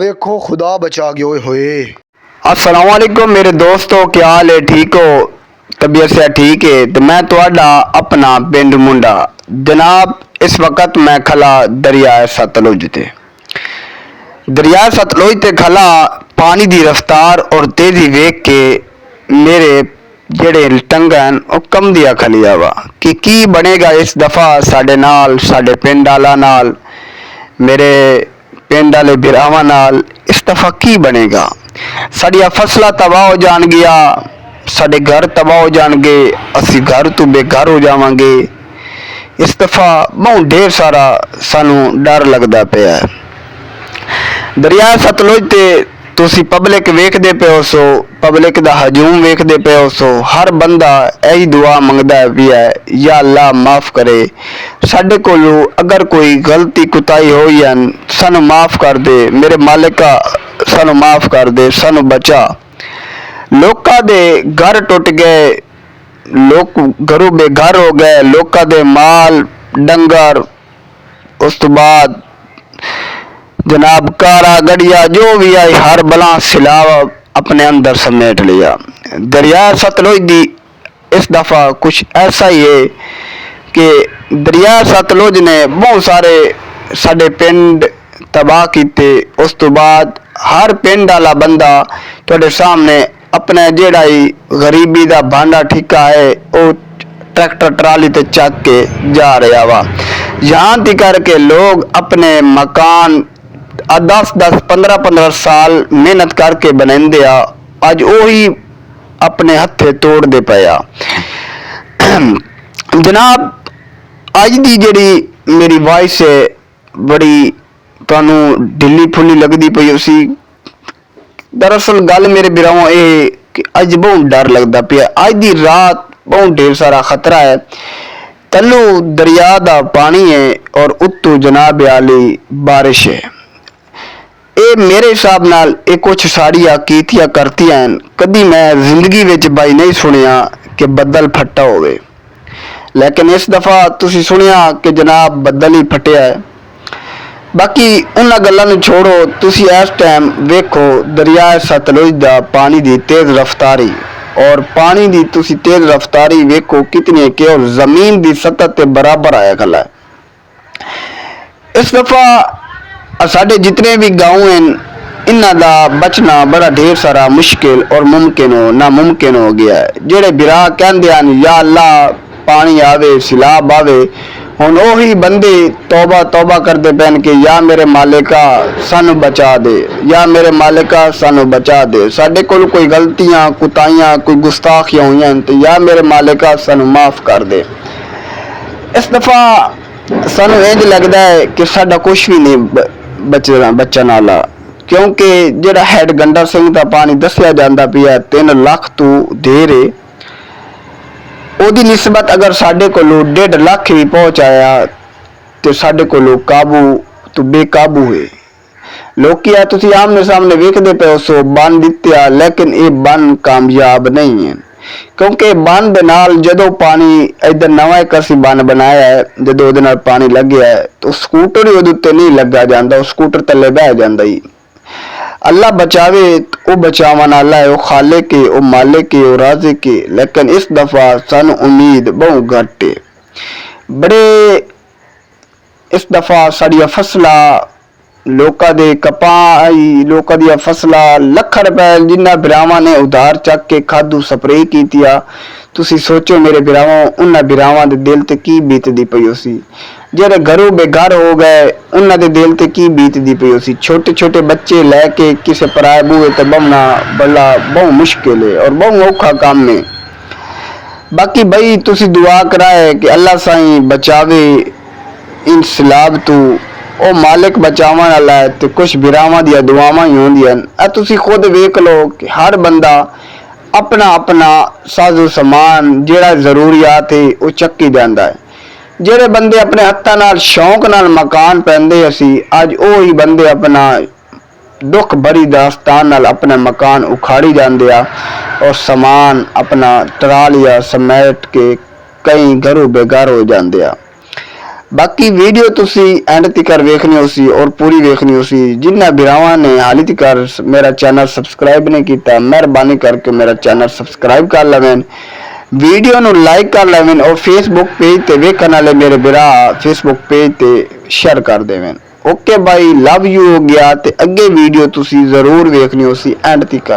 वेखो खुदा बचा गए ओए होए। अस्सलाम वालेकुम मेरे दोस्तों, क्या हाल है? ठीक हो? तबीयत से ठीक है? तो मैं तुहाडा अपना पिंड मुंडा जनाब, इस वक्त मैं खला दरिया सतलुज ते। दरिया सतलुज ते खला पानी दी रफ्तार और तेजी वेख के मेरे जेड़े टंगन वो कंबदिया खलिया वा कि की बनेगा इस दफा साडे नाल, साडे पिंड आला नाल, मेरे पिंड वाले बिरावां नाल इस दफा की बनेगा। साडिया फसलां तबाह हो जाणगियां, साडे घर तबाह हो जाणगे, असी घर तो बेघर हो जावांगे। इस दफा बहुत ढेर सारा सानू डर लगदा पिया है। दरिया सतलुज ते तुसी पब्लिक वेखदे पे सो, पब्लिक दा हजूम वेखदे पे सो। हर बंदा यही दुआ मंगदा पिया है, या अल्लाह माफ करे साडे कोलों अगर कोई गलती कुताही होई है सानू माफ कर दे, मेरे मालिका सानू माफ कर दे, सानू बचा। लोकां दे घर टुट गए, लोग घरों बेघर हो गए, लोकां दे माल डंगर, उस तो बाद जनाब कारा गड़िया जो भी आई हर बला सिलाव अपने अंदर समेट लिया। दरिया सतलुज दी इस दफा कुछ ऐसा ही है कि दरिया सतलुज ने बहुत सारे साडे पिंड तबाह किते। उस तो बाद हर पिंड वाला बंदा तुहाडे सामने अपने जेड़ा ही गरीबी दा भांडा ठिका है वो ट्रैक्टर ट्राली ते चक के जा रहा वा। यहाँ तिकर के लोग अपने मकान 10-10 15-15 साल मेहनत करके बनाते आ, अज वही अपने हथे तोड़ते पे आ। जनाब अज की जी मेरी वॉइस है बड़ी तुहानू ढिली फुली लगती पई उसी। दरअसल गल मेरे बिराओं ये कि अज बहुत डर लगता पिया। अज की रात बहुत ढेर सारा खतरा है। तलू दरिया का पानी है और उत्तू जनाब आली बारिश है। ये मेरे हिसाब नाल ये कुछ साड़ियाँ कीतियां करतियां हैं। कदी मैं जिंदगी विच बाई नहीं सुनिया कि बदल फट्टा होवे, लेकिन इस दफा तुसी सुनिया कि जनाब बदल ही फटिया है। बाकी उन्हां गल्लां नूं छोड़ो, तुसी इस टाइम वेखो दरिया सतलुज दा पानी दी तेज रफ्तारी और पानी दी तुसी तेज रफ्तारी वेखो कितनी है कि और जमीन दी सतह ते बराबर आया खला है। इस दफा साढ़े जितने भी गाँव हैं इन्हां दा बचना बड़ा ढेर सारा मुश्किल और मुमकिन हो नामुमकिन हो गया है। जेड़े बिरा कहंदे हन या अल्लाह पानी आवे सिलाब आवे, हुण ओही बंदे तौबा तौबा करते पैन कि या मेरे मालिका सानू बचा दे, या मेरे मालिका सानू बचा दे। साडे कोल कोई गलतियां कुताइयां कोई गुस्ताखियां हुई हैं तो या मेरे मालिका सानू माफ कर दे। इस दफा सानू इंज लगता है कि साडा कुछ भी नहीं बचन वाला, क्योंकि जेड़ा हैड गंडा सिंह का पानी दसिया जाता पिया 3 लाख तो देर है, ओदी निस्बत अगर साडे कोलों 1.5 लाख भी पहुंच आया तो साडे कोलों काबू तो बेकाबू है। लोग तुसी आमने सामने वेखदे पे सो बन दित्या, लेकिन ये बन कामयाब नहीं है, क्योंकि बन दे नाल जदों पानी इधर नवा एक असी बन बनाया है, जदों उहदे नाल पानी लग्या है तो स्कूटर ही उहदे उत्ते नहीं लगा जांदा, उस स्कूटर थल्ले बह जांदा ही। अल्लाह बचावे, वो बचावन वाला है, वो खालिक है, वो मालिक है, वो राज़िक है। लेकिन इस दफा सानू उम्मीद बहुत घट है। बड़े इस दफा साड़िया फसलां लोकां दे कपाई लोकां दियां फसलां लख रुपए जिन्ना बिरावां ने उधार चक के खादू स्प्रे कीतिया। तुसी सोचो मेरे बिरावां, उन्हां बिरावां दे दिल ते की बीतदी पई होसी। जेड़े घरों बेघर हो गए उन्हां दे दिल ते की बीतदी पई होसी। छोटे छोटे बच्चे लैके किसे पराए बूहे ते बमना बड़ा बहुत मुश्किल है और बहुत औखा काम है। बाकी भाई तुसी दुआ कराए कि अल्लाह साईं बचावे इन सैलाब तो, ओ मालिक बचावन वाला है। तो कुछ बिरावां दियां दुआवां ही होंदियां। तुसी खुद वेख लो कि हर बंदा अपना अपना साजो समान जेड़ा जरूरियात है वो चक्की जांदा है। जेड़े बंदे अपने हत्थां नाल शौक नाल मकान पैंदे असी, अज वही बंदे अपना दुख भरी दास्तान नाल अपने मकान उखाड़ी जांदे आ और समान अपना ट्रालिया समेट के कई घरों बेघर हो जांदे आ। ਬਾਕੀ ਵੀਡੀਓ ਤੁਸੀਂ ਐਂਡ ਤੱਕ ਵੇਖਣੀ ਹੋ ਸੀ ਔਰ ਪੂਰੀ ਵੇਖਣੀ ਹੋ ਸੀ। ਜਿਨ੍ਹਾਂ ਵੀਰਾਂ ਨੇ ਹਾਲੇ ਤੱਕ ਮੇਰਾ ਚੈਨਲ ਸਬਸਕ੍ਰਾਈਬ ਨਹੀਂ ਕੀਤਾ, ਮਿਹਰਬਾਨੀ ਕਰਕੇ ਮੇਰਾ ਚੈਨਲ ਸਬਸਕ੍ਰਾਈਬ ਕਰ ਲਵੇं, ਵੀਡੀਓ ਨੂੰ ਲਾਈਕ ਕਰ ਲਵੇं ਔਰ ਫੇਸਬੁੱਕ ਪੇਜ ਤੇ ਵੇਖਣ ਵਾਲੇ ਮੇਰੇ ਵੀਰਾ ਫੇਸਬੁੱਕ ਪੇਜ ਤੇ ਸ਼ੇਅਰ ਕਰ ਦੇਵੇं। ਓਕੇ ਬਾਈ, ਲਵ ਯੂ ਹੋ ਗਿਆ। ਤੇ ਅੱਗੇ ਵੀਡੀਓ ਤੁਸੀਂ ਜ਼ਰੂਰ ਵੇਖਣੀ ਹੋ ਸੀ ਐਂਡ ਤੱਕ।